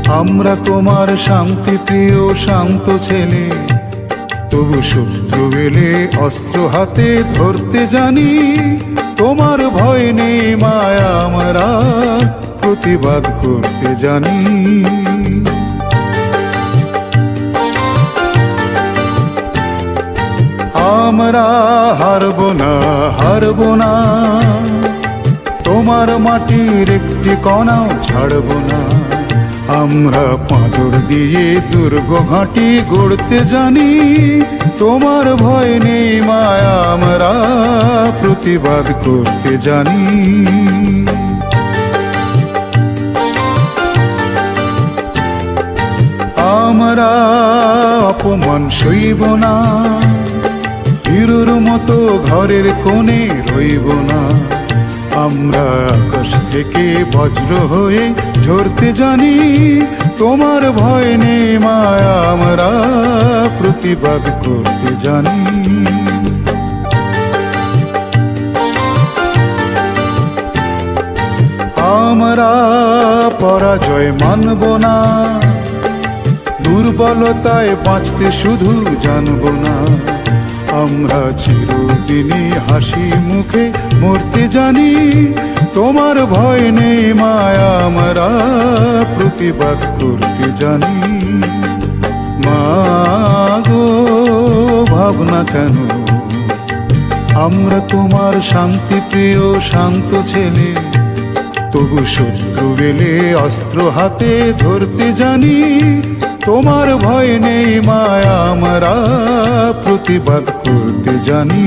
আমরা তোমার শান্তি প্রিয় শান্ত ছেলে, তবু শত্রু এলে অস্ত্র হাতে ধরতে জানি। তোমার ভয় নেই মায়া, আমরা প্রতিবাদ করতে জানি। আমরা হারব না, হারব না, তোমার মাটির একটি কণাও ছাড়ব না। আমরা পাথর দিয়ে দুর্গ ঘাঁটি গড়তে জানি। তোমার ভয় নেই মায়া, আমরা প্রতিবাদ করতে জানি। আমরা অপমান সইব না, হিরোর মতো ঘরের কোণে রইব না। আমরা আকাশ থেকে বজ্র হয়ে ঝরতে জানি। তোমার ভয় নেই মায়া, আমরা প্রতিবাদ করতে জানি। আমরা পরাজয় মানব না, দুর্বলতায় বাঁচতে শুধু জানব না। আমরা চিরদিনই হাসি মুখে মরতে জানি। তোমার ভয় নেই মায়া, আমরা প্রতিবাদ করতে জানি। মা গো ভাবনা কেন, আমরা তোমার শান্তি প্রিয় শান্ত ছেলে, তবু শত্রু এলে অস্ত্র হাতে ধরতে জানি। তোমার ভয় নেই মায়া, আমরা প্রতিবাদ করতে জানি।